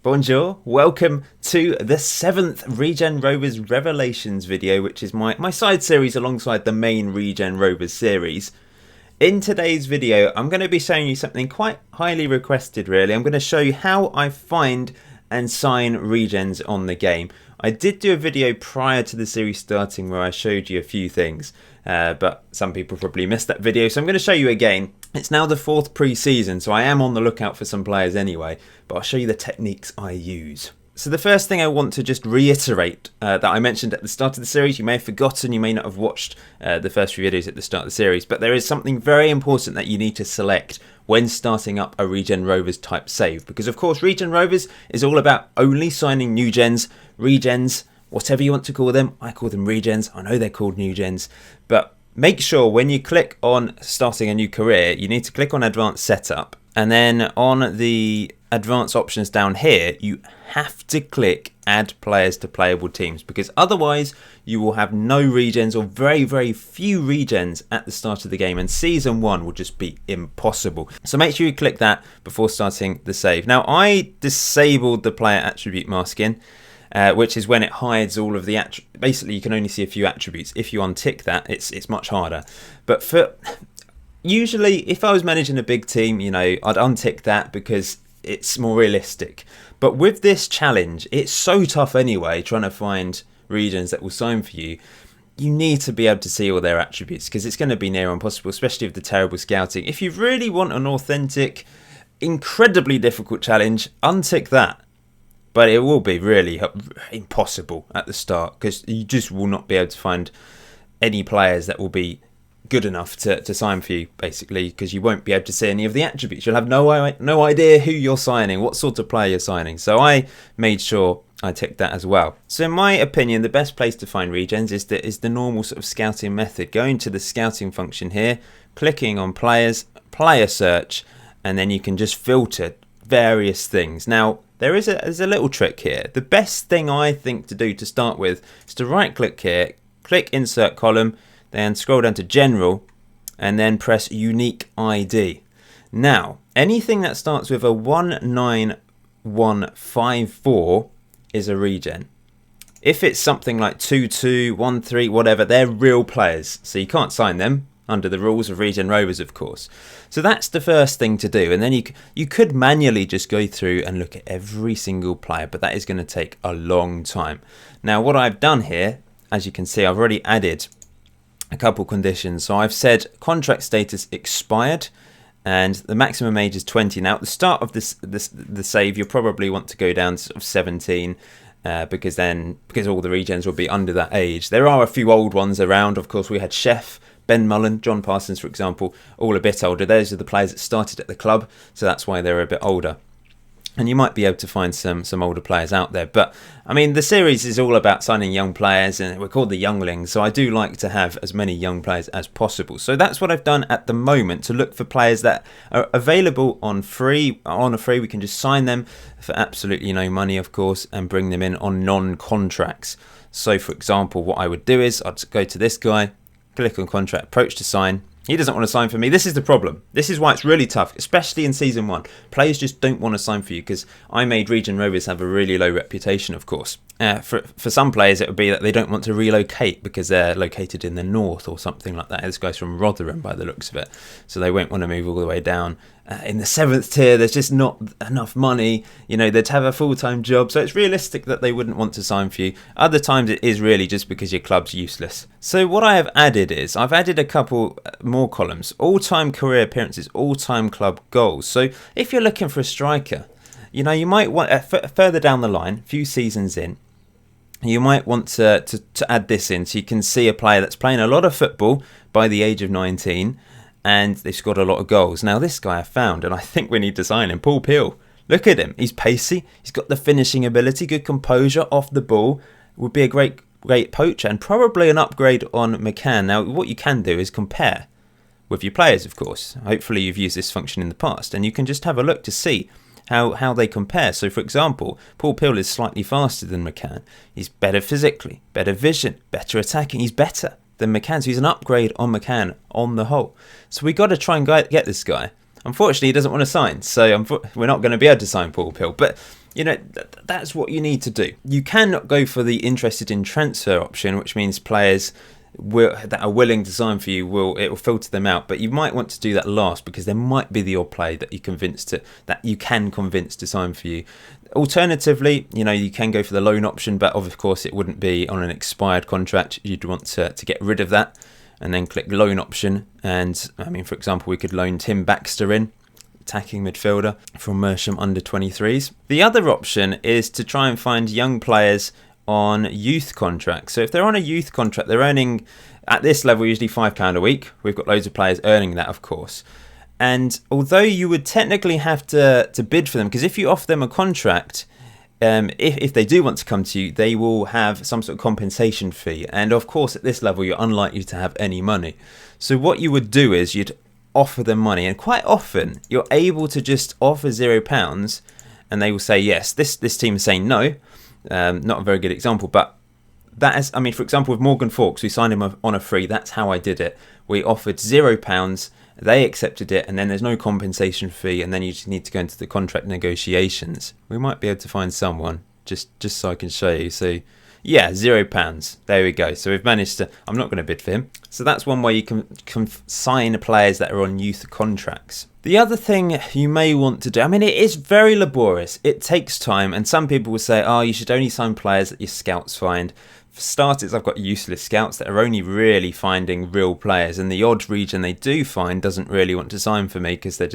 Bonjour, welcome to the 7th Regen Rovers Revelations video, which is my side series alongside the main Regen Rovers series. In today's video, I'm going to be showing you something quite highly requested really. I'm going to show you how I find and sign regens on the game. I did do a video prior to the series starting where I showed you a few things, but some people probably missed that video, so I'm going to show you again. It's now the 4th pre-season, so I am on the lookout for some players anyway, but I'll show you the techniques I use. So the first thing I want to just reiterate that I mentioned at the start of the series, you may have forgotten, you may not have watched the first few videos at the start of the series, but there is something very important that you need to select when starting up a Regen Rovers type save. Because of course Regen Rovers is all about only signing new gens, regens, whatever you want to call them. I call them regens, I know they're called new gens, but make sure when you click on starting a new career, you need to click on advanced setup, and then on the advanced options down here, you have to click add players to playable teams, because otherwise you will have no regens or very few regens at the start of the game, and season 1 will just be impossible. So make sure you click that before starting the save. Now I disabled the player attribute masking, which is when it hides all of the basically you can only see a few attributes. If you untick that, it's much harder. But for usually if I was managing a big team, you know, I'd untick that because it's more realistic. But with this challenge, it's so tough anyway, trying to find regens that will sign for you. You need to be able to see all their attributes because it's going to be near impossible, especially with the terrible scouting. If you really want an authentic, incredibly difficult challenge, untick that. But it will be really impossible at the start because you just will not be able to find any players that will be good enough to sign for you, basically, because you won't be able to see any of the attributes. You'll have no idea who you're signing, what sort of player you're signing. So I made sure I ticked that as well. So in my opinion, the best place to find regens is the normal sort of scouting method. Going to the scouting function here, clicking on players, player search, and then you can just filter various things. Now, there's a little trick here. The best thing I think to do to start with is to right click here, click insert column, then scroll down to general and then press unique ID. Now, anything that starts with a 19154 is a regen. If it's something like 2213, whatever, they're real players, so you can't sign them under the rules of Regen Rovers, of course. So that's the first thing to do, and then you could manually just go through and look at every single player, but that is going to take a long time. Now what I've done here, as you can see, I've already added a couple conditions. So I've said contract status expired and the maximum age is 20. Now at the start of the save, you'll probably want to go down to sort of 17 because all the regens will be under that age. There are a few old ones around. Of course, we had Chef, Ben Mullen, John Parsons, for example, all a bit older. Those are the players that started at the club, so that's why they're a bit older. And you might be able to find some older players out there. But, I mean, the series is all about signing young players, and we're called the younglings, so I do like to have as many young players as possible. So that's what I've done at the moment, to look for players that are available on free. On a free, we can just sign them for absolutely no money, of course, and bring them in on non-contracts. So, for example, what I would do is I'd go to this guy, click on contract, approach to sign. He doesn't want to sign for me. This is the problem. This is why it's really tough, especially in season 1. Players just don't want to sign for you because I made Regen Rovers have a really low reputation, of course. For some players, it would be that they don't want to relocate because they're located in the north or something like that. This guy's from Rotherham by the looks of it. So they won't want to move all the way down. In the 7th tier, there's just not enough money. You know, they'd have a full-time job. So it's realistic that they wouldn't want to sign for you. Other times it is really just because your club's useless. So what I have added is I've added a couple more columns. All-time career appearances, all-time club goals. So if you're looking for a striker, you know, you might want further down the line, a few seasons in, you might want to add this in so you can see a player that's playing a lot of football by the age of 19 and they've scored a lot of goals. Now this guy I found, and I think we need to sign him, Paul Peel. Look at him, he's pacey, he's got the finishing ability, good composure off the ball, would be a great poacher and probably an upgrade on McCann. Now what you can do is compare with your players, of course. Hopefully you've used this function in the past and you can just have a look to see how they compare. So for example, Paul Peel is slightly faster than McCann. He's better physically, better vision, better attacking. He's better than McCann, so he's an upgrade on McCann on the whole. So we got to try and get this guy. Unfortunately, he doesn't want to sign, so we're not going to be able to sign Paul Peel. But that's what you need to do. You cannot go for the interested in transfer option, which means players that are willing to sign for you it will filter them out. But you might want to do that last, because there might be the odd player that you can convince to sign for you. Alternatively, you can go for the loan option, but of course it wouldn't be on an expired contract. You'd want to get rid of that and then click loan option. And I mean, for example, we could loan Tim Baxter in, attacking midfielder from Mersham under 23s. The other option is to try and find young players on youth contracts. So if they're on a youth contract, they're earning at this level usually £5 a week. We've got loads of players earning that, of course. And although you would technically have to bid for them, because if you offer them a contract, if they do want to come to you, they will have some sort of compensation fee. And of course, at this level, you're unlikely to have any money. So what you would do is you'd offer them money, and quite often you're able to just offer £0 and they will say yes. This team is saying no. Not a very good example, but that is, I mean, for example, with Morgan Fawkes, we signed him on a free. That's how I did it. We offered £0, they accepted it, and then there's no compensation fee, and then you just need to go into the contract negotiations. We might be able to find someone just so I can show you. So yeah, £0. There we go. So we've managed to. I'm not going to bid for him. So that's one way you can sign players that are on youth contracts. The other thing you may want to do, I mean, it is very laborious. It takes time, and some people will say, oh, you should only sign players that your scouts find. For starters, I've got useless scouts that are only really finding real players, and the odd region they do find doesn't really want to sign for me because they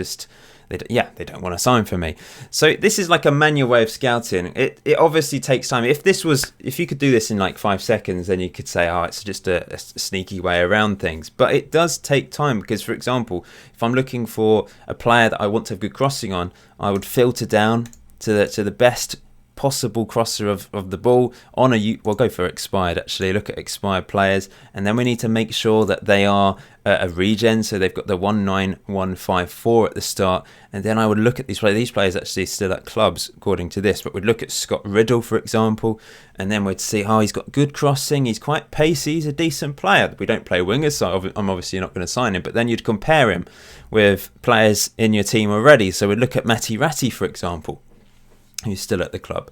don't want to sign for me. So this is like a manual way of scouting. It obviously takes time. If you could do this in like 5 seconds, then you could say, oh, it's just a sneaky way around things. But it does take time because, for example, if I'm looking for a player that I want to have good crossing on, I would filter down to the best possible crosser of the ball on we'll go for expired actually, look at expired players, and then we need to make sure that they are a regen, so they've got the 19154 at the start, and then I would look at these players actually still at clubs according to this, but we'd look at Scott Riddle for example, and then we'd see, oh, he's got good crossing, he's quite pacey, he's a decent player. We don't play wingers, so I'm obviously not going to sign him, but then you'd compare him with players in your team already. So we'd look at Matty Ratty for example, who's still at the club,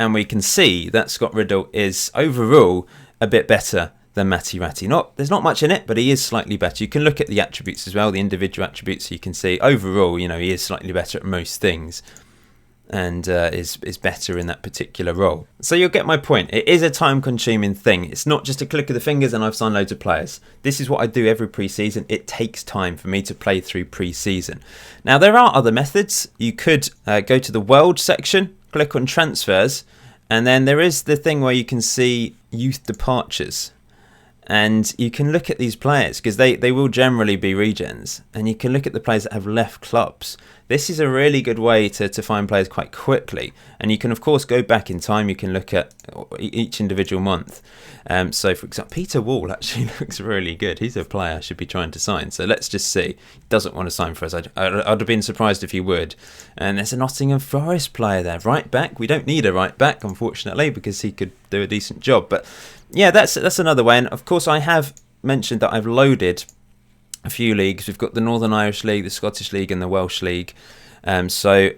and we can see that Scott Riddle is overall a bit better than Matty Ratty. There's not much in it, but he is slightly better. You can look at the attributes as well, the individual attributes, so you can see overall, he is slightly better at most things, and is better in that particular role. So you'll get my point. It is a time-consuming thing. It's not just a click of the fingers and I've signed loads of players. This is what I do every pre-season. It takes time for me to play through pre-season. Now, there are other methods. You could go to the world section, click on transfers, and then there is the thing where you can see youth departures. And you can look at these players because they will generally be regens, and you can look at the players that have left clubs. This is a really good way to find players quite quickly, and you can of course go back in time. You can look at each individual month. So for example, Peter Wall actually looks really good. He's a player I should be trying to sign. So let's just see. He doesn't want to sign for us. I'd have been surprised if he would. And there's a Nottingham Forest player there, right back. We don't need a right back unfortunately because he could do a decent job, but yeah, that's another way. And of course I have mentioned that I've loaded a few leagues. We've got the Northern Irish League, the Scottish League and the Welsh League. So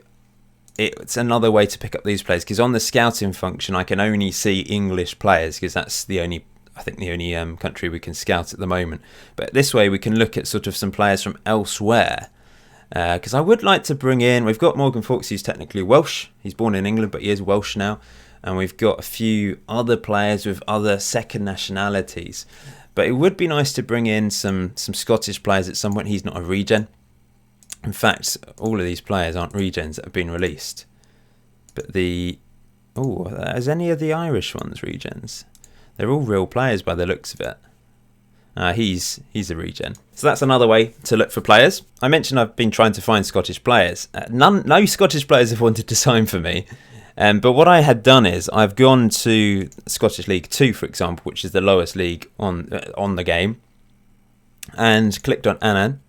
it's another way to pick up these players, because on the scouting function I can only see English players because that's the only country we can scout at the moment. But this way we can look at sort of some players from elsewhere, because I would like to bring in, we've got Morgan Fawkes, who's technically Welsh. He's born in England but he is Welsh now. And we've got a few other players with other second nationalities. But it would be nice to bring in some Scottish players at some point. He's not a regen. In fact, all of these players aren't regens that have been released. But is any of the Irish ones regens? They're all real players by the looks of it. He's a regen. So that's another way to look for players. I mentioned I've been trying to find Scottish players. No Scottish players have wanted to sign for me. But what I had done is I've gone to Scottish League 2, for example, which is the lowest league on the game, and clicked on Annan.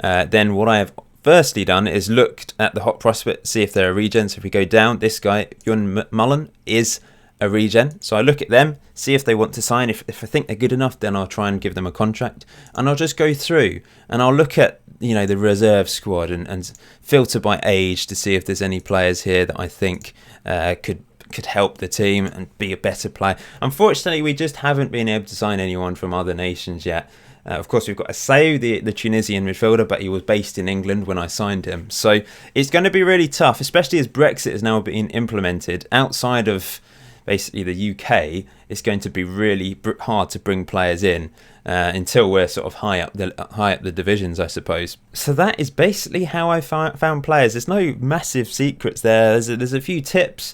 Then what I have firstly done is looked at the hot prospect, see if they're a regen. So if we go down, this guy, Jon Mullen, is a regen. So I look at them, see if they want to sign. If I think they're good enough, then I'll try and give them a contract. And I'll just go through and I'll look at, you know, the reserve squad and filter by age to see if there's any players here that I think could help the team and be a better player. Unfortunately, we just haven't been able to sign anyone from other nations yet. Of course, we've got Aseu, the Tunisian midfielder, but he was based in England when I signed him. So it's going to be really tough, especially as Brexit is now being implemented. Outside of basically the UK, it's going to be really hard to bring players in until we're sort of high up the divisions, I suppose. So that is basically how I found players. There's no massive secrets there. There's a few tips,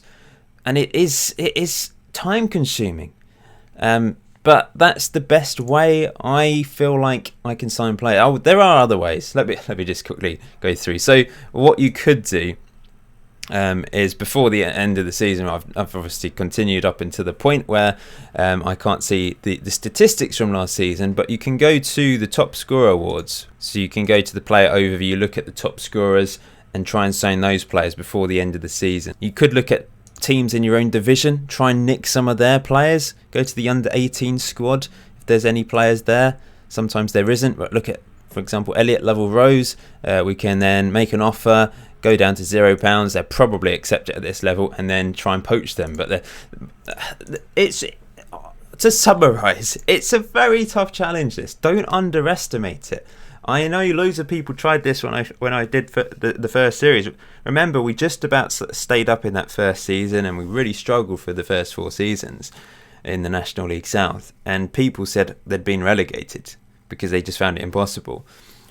and it is time consuming. But that's the best way I feel like I can sign players. Oh, there are other ways. Let me just quickly go through. So what you could do is before the end of the season, I've obviously continued up until the point where I can't see the statistics from last season, but you can go to the top scorer awards. So you can go to the player overview, look at the top scorers and try and sign those players before the end of the season. You could look at teams in your own division, try and nick some of their players. Go to the under 18 squad if there's any players there. Sometimes there isn't, but look at, for example, Elliot Level Rose. We can then make an offer, go down to £0. They'll probably accept it at this level, and then try and poach them. But it's, to summarise, it's a very tough challenge. This, don't underestimate it. I know loads of people tried this when I did the first series. Remember, we just about stayed up in that first season, and we really struggled for the first 4 seasons in the National League South. And people said they'd been relegated because they just found it impossible.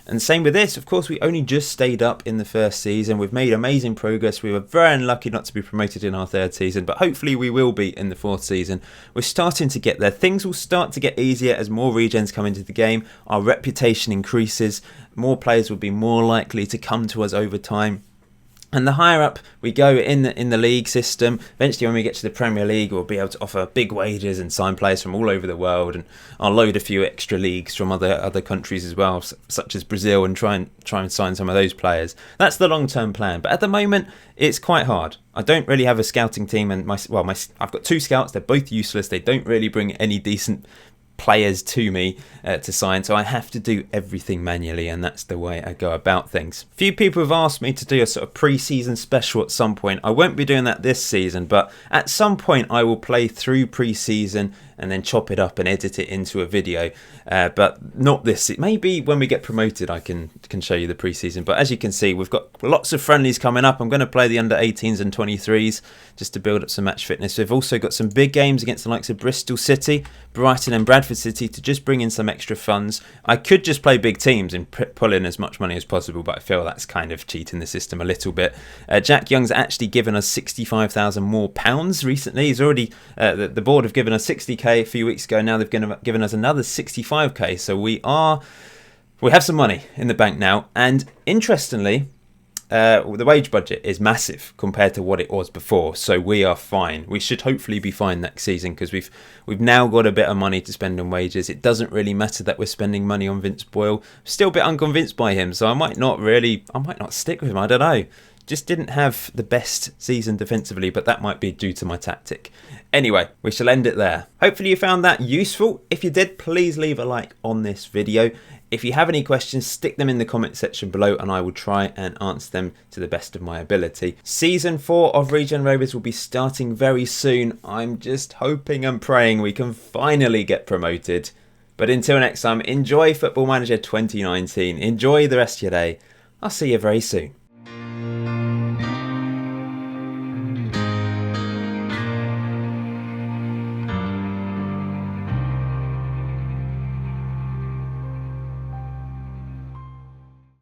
And same with this. Of course, we only just stayed up in the first season. We've made amazing progress. We were very unlucky not to be promoted in our 3rd season, but hopefully we will be in the 4th season. We're starting to get there. Things will start to get easier as more regens come into the game. Our reputation increases. More players will be more likely to come to us over time. And the higher up we go in the league system, eventually when we get to the Premier League, we'll be able to offer big wages and sign players from all over the world. And I'll load a few extra leagues from other countries as well, such as Brazil, and try and sign some of those players. That's the long-term plan. But at the moment, it's quite hard. I don't really have a scouting team, and I've got 2 scouts. They're both useless. They don't really bring any decent players to me to sign, so I have to do everything manually, and that's the way I go about things. Few people have asked me to do a sort of pre-season special at some point. I won't be doing that this season, but at some point I will play through pre-season and then chop it up and edit it into a video, but not this. Maybe when we get promoted I can show you the pre-season, but as you can see, we've got lots of friendlies coming up. I'm going to play the under 18s and 23s just to build up some match fitness. We've also got some big games against the likes of Bristol City, Brighton and Bradford City to just bring in some extra funds. I could just play big teams and pull in as much money as possible, but I feel that's kind of cheating the system a little bit. Jack Young's actually given us £65,000 more recently. He's already the board have given us 60k a few weeks ago. Now they've given us another 65k, so we have some money in the bank now. And interestingly, the wage budget is massive compared to what it was before, so we are fine. We should hopefully be fine next season because we've now got a bit of money to spend on wages. It doesn't really matter that we're spending money on Vince Boyle. I'm still a bit unconvinced by him, so I might not stick with him. I don't know. Just didn't have the best season defensively, but that might be due to my tactic. Anyway, we shall end it there. Hopefully you found that useful. If you did, please leave a like on this video. If you have any questions, stick them in the comment section below and I will try and answer them to the best of my ability. Season 4 of Regen Rovers will be starting very soon. I'm just hoping and praying we can finally get promoted. But until next time, enjoy Football Manager 2019. Enjoy the rest of your day. I'll see you very soon.